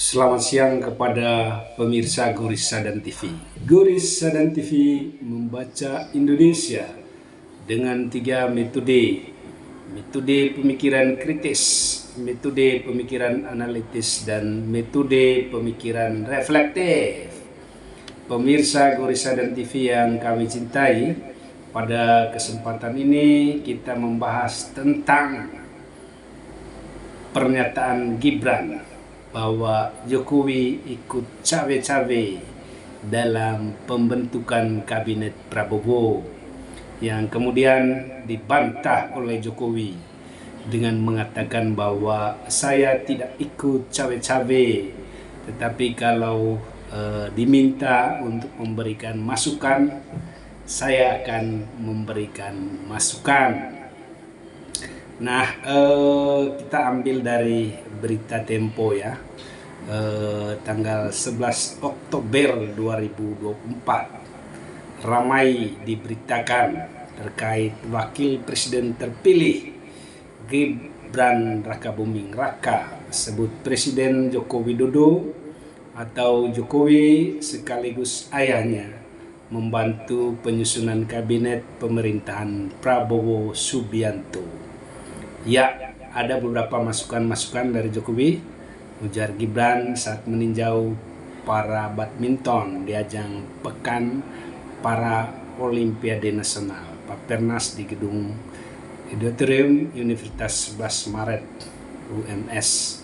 Selamat siang kepada pemirsa Guris Sadan TV. Guris Sadan TV membaca Indonesia dengan 3 metode. Metode pemikiran kritis, metode pemikiran analitis, dan metode pemikiran reflektif. Pemirsa Guris Sadan TV yang kami cintai, pada kesempatan ini kita membahas tentang pernyataan Gibran bahwa Jokowi ikut cawe-cawe dalam pembentukan kabinet Prabowo, yang kemudian dibantah oleh Jokowi dengan mengatakan bahwa saya tidak ikut cawe-cawe, tetapi kalau diminta untuk memberikan masukan, saya akan memberikan masukan. Nah, kita ambil dari berita Tempo ya, tanggal 11 Oktober 2024. Ramai diberitakan terkait Wakil Presiden terpilih Gibran Rakabuming Raka, sebut Presiden Joko Widodo atau Jokowi sekaligus ayahnya membantu penyusunan kabinet pemerintahan Prabowo Subianto. Ya, ada beberapa masukan-masukan dari Jokowi, ujar Gibran saat meninjau para badminton di ajang Pekan Para Olimpiade Nasional Papernas di Gedung Auditorium Universitas 11 Maret UMS,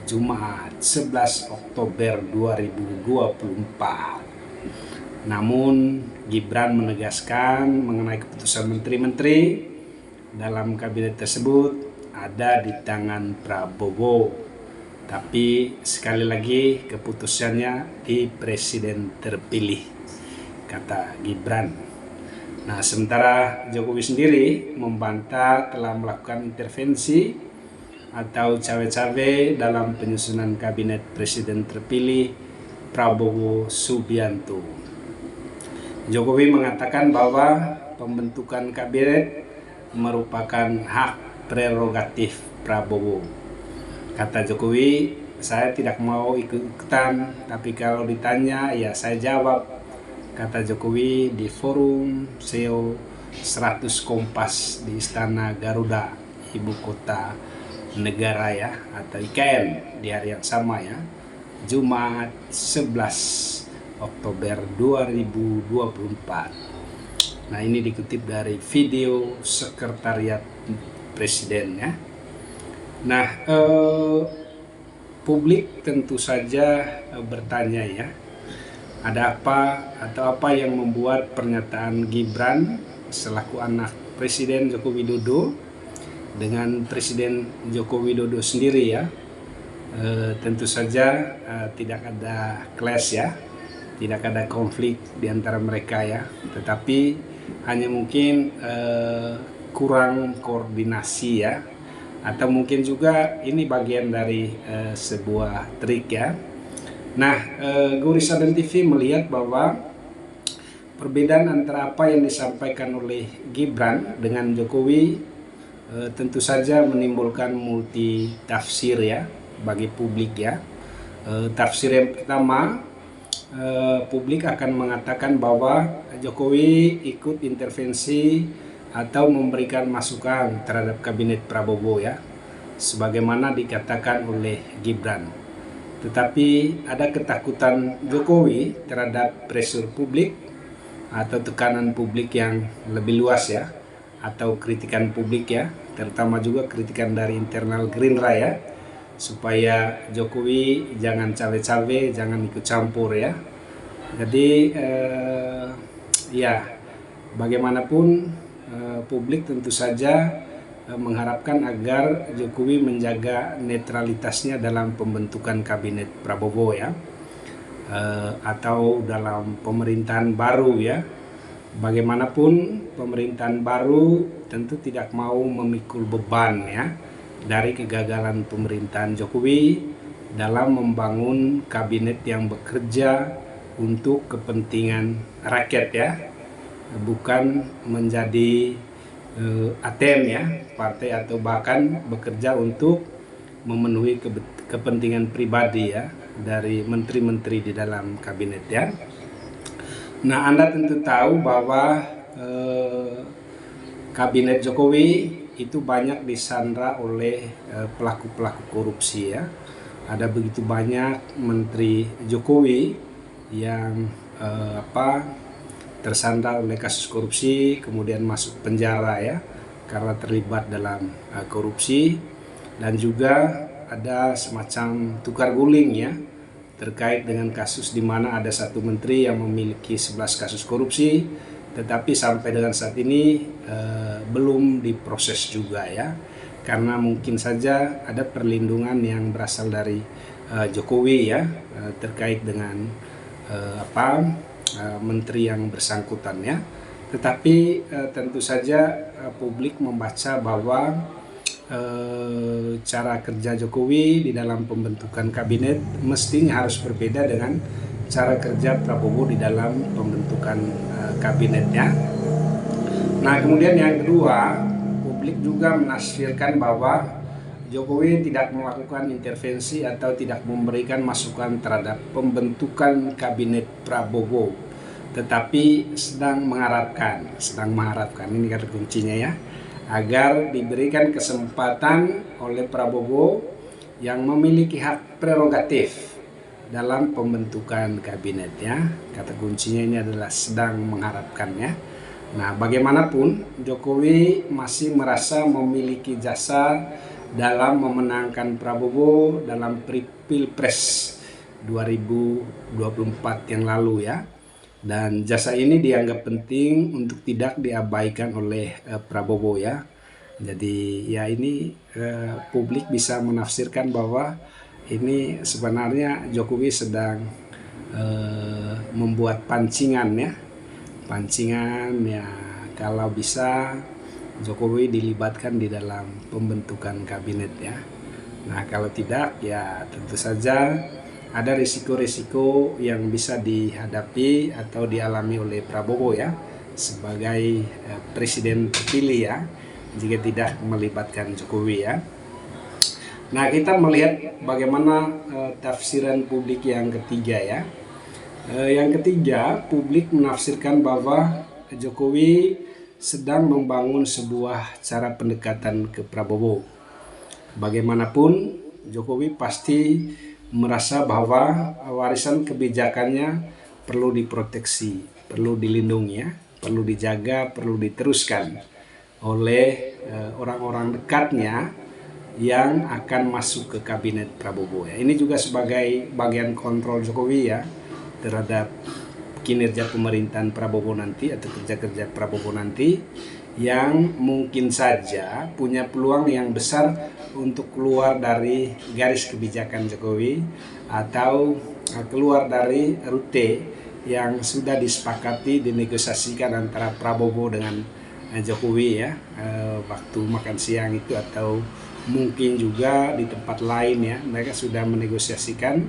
Jumat 11 Oktober 2024. Namun Gibran menegaskan mengenai keputusan menteri-menteri dalam kabinet tersebut ada di tangan Prabowo, tapi sekali lagi keputusannya di presiden terpilih, kata Gibran. Nah, sementara Jokowi sendiri membantah telah melakukan intervensi atau cawe-cawe dalam penyusunan kabinet presiden terpilih Prabowo Subianto. Jokowi mengatakan bahwa pembentukan kabinet merupakan hak prerogatif Prabowo. Kata Jokowi, saya tidak mau ikut-ikutan, tapi kalau ditanya ya saya jawab, kata Jokowi di forum SEO 100 Kompas di Istana Garuda, ibu kota negara ya, atau IKN, di hari yang sama ya, Jumat 11 Oktober 2024. Nah, ini dikutip dari video Sekretariat Presiden ya. Nah, publik tentu saja bertanya ya, ada apa atau apa yang membuat pernyataan Gibran selaku anak Presiden Joko Widodo dengan Presiden Joko Widodo sendiri ya, tentu saja tidak ada clash ya, tidak ada konflik di antara mereka ya, tetapi hanya mungkin kurang koordinasi ya, atau mungkin juga ini bagian dari sebuah trik ya. Nah, Guris Sadan TV melihat bahwa perbedaan antara apa yang disampaikan oleh Gibran dengan Jokowi tentu saja menimbulkan multi tafsir ya bagi publik ya. Tafsir yang pertama, publik akan mengatakan bahwa Jokowi ikut intervensi atau memberikan masukan terhadap kabinet Prabowo ya, sebagaimana dikatakan oleh Gibran. Tetapi ada ketakutan Jokowi terhadap pressure publik atau tekanan publik yang lebih luas ya, atau kritikan publik ya, terutama juga kritikan dari internal Gerindra ya, supaya Jokowi jangan cawe-cawe, jangan ikut campur ya. Jadi ya bagaimanapun publik tentu saja mengharapkan agar Jokowi menjaga netralitasnya dalam pembentukan kabinet Prabowo ya, atau dalam pemerintahan baru ya. Bagaimanapun pemerintahan baru tentu tidak mau memikul beban ya dari kegagalan pemerintahan Jokowi dalam membangun kabinet yang bekerja untuk kepentingan rakyat ya, bukan menjadi ATM ya, partai, atau bahkan bekerja untuk memenuhi kepentingan pribadi ya. dari menteri-menteri di dalam kabinet ya. Nah, Anda tentu tahu bahwa kabinet Jokowi itu banyak disandra oleh pelaku-pelaku korupsi ya. Ada begitu banyak menteri Jokowi yang tersandra oleh kasus korupsi, kemudian masuk penjara ya karena terlibat dalam korupsi, dan juga ada semacam tukar guling ya terkait dengan kasus di mana ada satu menteri yang memiliki 11 kasus korupsi, tetapi sampai dengan saat ini belum diproses juga ya, karena mungkin saja ada perlindungan yang berasal dari Jokowi ya terkait dengan menteri yang bersangkutan ya. Tetapi tentu saja publik membaca bahwa cara kerja Jokowi di dalam pembentukan kabinet mestinya harus berbeda dengan cara kerja Prabowo di dalam pembentukan kabinetnya. Nah, kemudian yang kedua, publik juga menafsirkan bahwa Jokowi tidak melakukan intervensi atau tidak memberikan masukan terhadap pembentukan kabinet Prabowo, tetapi sedang mengharapkan ini kata kuncinya ya, agar diberikan kesempatan oleh Prabowo yang memiliki hak prerogatif dalam pembentukan kabinet ya. Kata kuncinya ini adalah sedang mengharapkannya. Nah, bagaimanapun Jokowi masih merasa memiliki jasa dalam memenangkan Prabowo dalam Pilpres 2024 yang lalu ya. Dan jasa ini dianggap penting untuk tidak diabaikan oleh Prabowo ya. Jadi ya ini publik bisa menafsirkan bahwa ini sebenarnya Jokowi sedang membuat pancingan ya. Pancingan ya, kalau bisa Jokowi dilibatkan di dalam pembentukan kabinet ya. Nah, kalau tidak ya tentu saja ada risiko-risiko yang bisa dihadapi atau dialami oleh Prabowo ya sebagai presiden terpilih ya jika tidak melibatkan Jokowi ya. Nah, kita melihat bagaimana tafsiran publik yang ketiga ya. Yang ketiga, publik menafsirkan bahwa Jokowi sedang membangun sebuah cara pendekatan ke Prabowo. Bagaimanapun, Jokowi pasti merasa bahwa warisan kebijakannya perlu diproteksi, perlu dilindungi, perlu dijaga, perlu diteruskan oleh orang-orang dekatnya yang akan masuk ke kabinet Prabowo. Ya. Ini juga sebagai bagian kontrol Jokowi ya terhadap kinerja pemerintahan Prabowo nanti atau kerja-kerja Prabowo nanti yang mungkin saja punya peluang yang besar untuk keluar dari garis kebijakan Jokowi atau keluar dari rute yang sudah disepakati dinegosiasikan antara Prabowo dengan Jokowi ya waktu makan siang itu, atau mungkin juga di tempat lain ya mereka sudah menegosiasikan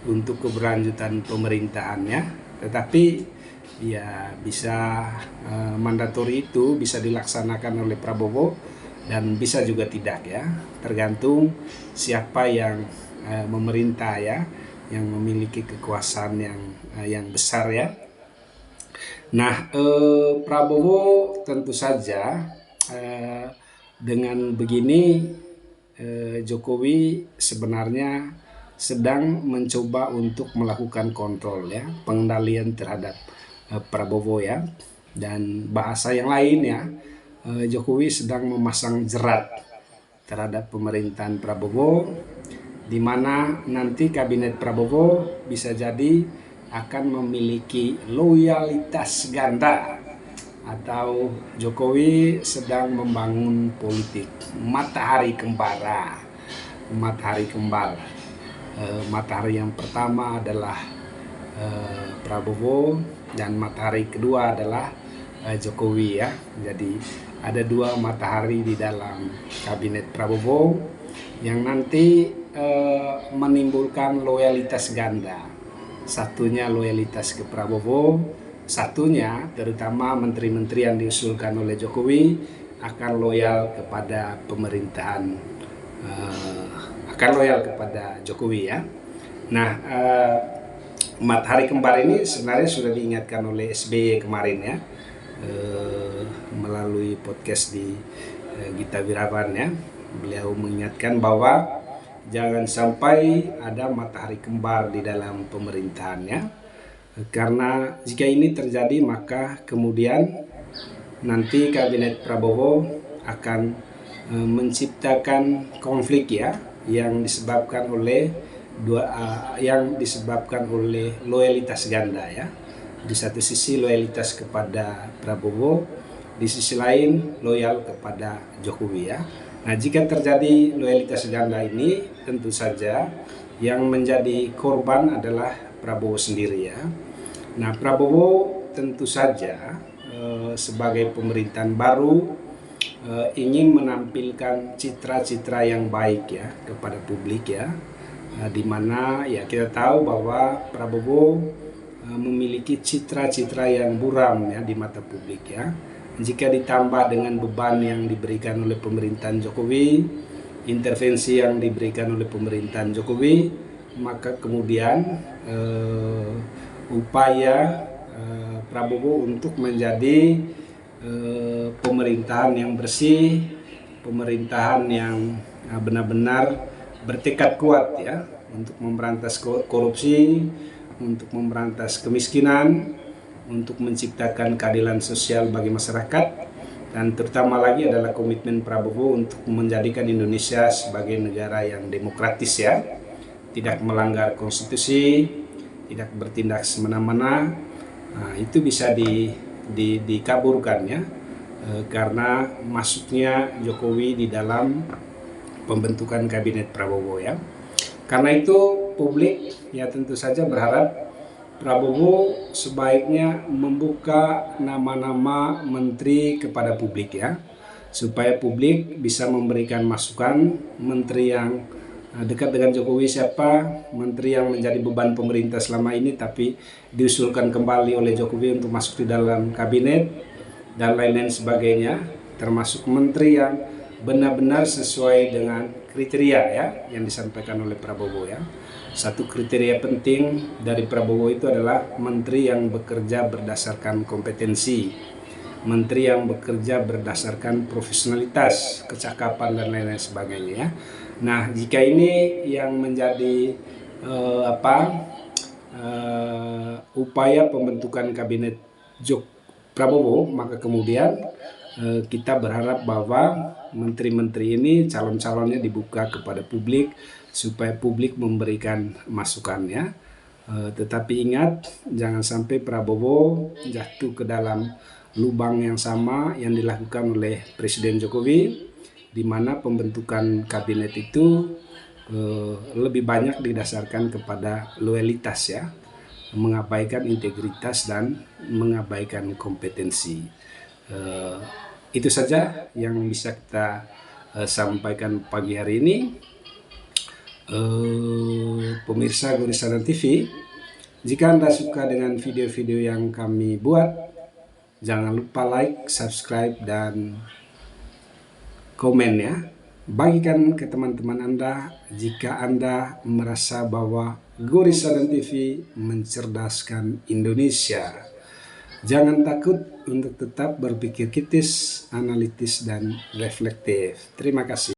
untuk keberlanjutan pemerintahannya, tetapi ya bisa mandatori itu bisa dilaksanakan oleh Prabowo dan bisa juga tidak ya, tergantung siapa yang memerintah ya, yang memiliki kekuasaan yang besar ya. Nah, Prabowo tentu saja dengan begini Jokowi sebenarnya sedang mencoba untuk melakukan kontrol ya, pengendalian terhadap Prabowo ya. Dan bahasa yang lain ya, Jokowi sedang memasang jerat terhadap pemerintahan Prabowo, di mana nanti kabinet Prabowo bisa jadi akan memiliki loyalitas ganda, atau Jokowi sedang membangun politik matahari kembara, matahari kembar. Matahari yang pertama adalah Prabowo dan matahari kedua adalah Jokowi ya. Jadi ada dua matahari di dalam kabinet Prabowo yang nanti menimbulkan loyalitas ganda. Satunya loyalitas ke Prabowo, satunya terutama menteri-menteri yang diusulkan oleh Jokowi akan loyal kepada pemerintahan, akan loyal kepada Jokowi ya. Nah, matahari kembar ini sebenarnya sudah diingatkan oleh SBY kemarin ya, melalui podcast di Gita Wirawan ya. Beliau mengingatkan bahwa jangan sampai ada matahari kembar di dalam pemerintahannya, karena jika ini terjadi maka kemudian nanti kabinet Prabowo akan menciptakan konflik ya, yang disebabkan oleh loyalitas ganda ya. Di satu sisi loyalitas kepada Prabowo, di sisi lain loyal kepada Jokowi ya. Nah, jika terjadi loyalitas ganda ini, tentu saja yang menjadi korban adalah Prabowo sendiri ya. Nah, Prabowo tentu saja sebagai pemerintahan baru ingin menampilkan citra-citra yang baik ya kepada publik ya, di mana ya kita tahu bahwa Prabowo memiliki citra-citra yang buram ya di mata publik ya. Jika ditambah dengan beban yang diberikan oleh pemerintahan Jokowi, intervensi yang diberikan oleh pemerintahan Jokowi, maka kemudian upaya Prabowo untuk menjadi pemerintahan yang bersih, pemerintahan yang benar-benar bertekad kuat ya untuk memberantas korupsi, untuk memberantas kemiskinan, untuk menciptakan keadilan sosial bagi masyarakat, dan terutama lagi adalah komitmen Prabowo untuk menjadikan Indonesia sebagai negara yang demokratis ya, tidak melanggar konstitusi, tidak bertindak semena-mena. Nah, itu bisa dikaburkan ya, karena masuknya Jokowi di dalam pembentukan kabinet Prabowo ya. Karena itu publik ya tentu saja berharap Prabowo sebaiknya membuka nama-nama menteri kepada publik ya, supaya publik bisa memberikan masukan menteri yang dekat dengan Jokowi siapa, menteri yang menjadi beban pemerintah selama ini tapi diusulkan kembali oleh Jokowi untuk masuk di dalam kabinet dan lain-lain sebagainya, termasuk menteri yang benar-benar sesuai dengan kriteria ya yang disampaikan oleh Prabowo ya. Satu kriteria penting dari Prabowo itu adalah menteri yang bekerja berdasarkan kompetensi, menteri yang bekerja berdasarkan profesionalitas, kecakapan dan lain-lain sebagainya ya. Nah, jika ini yang menjadi upaya pembentukan kabinet Prabowo, maka kemudian kita berharap bahwa menteri-menteri ini calon-calonnya dibuka kepada publik supaya publik memberikan masukannya. Tetapi ingat, jangan sampai Prabowo jatuh ke dalam lubang yang sama yang dilakukan oleh Presiden Jokowi, di mana pembentukan kabinet itu lebih banyak didasarkan kepada loyalitas ya, mengabaikan integritas dan mengabaikan kompetensi. Itu saja yang bisa kita sampaikan pagi hari ini. Pemirsa Gorisanan TV, jika Anda suka dengan video-video yang kami buat, jangan lupa like, subscribe, dan komen ya. Bagikan ke teman-teman Anda jika Anda merasa bahwa Gorisanan TV mencerdaskan Indonesia. Jangan takut untuk tetap berpikir kritis, analitis, dan reflektif. Terima kasih.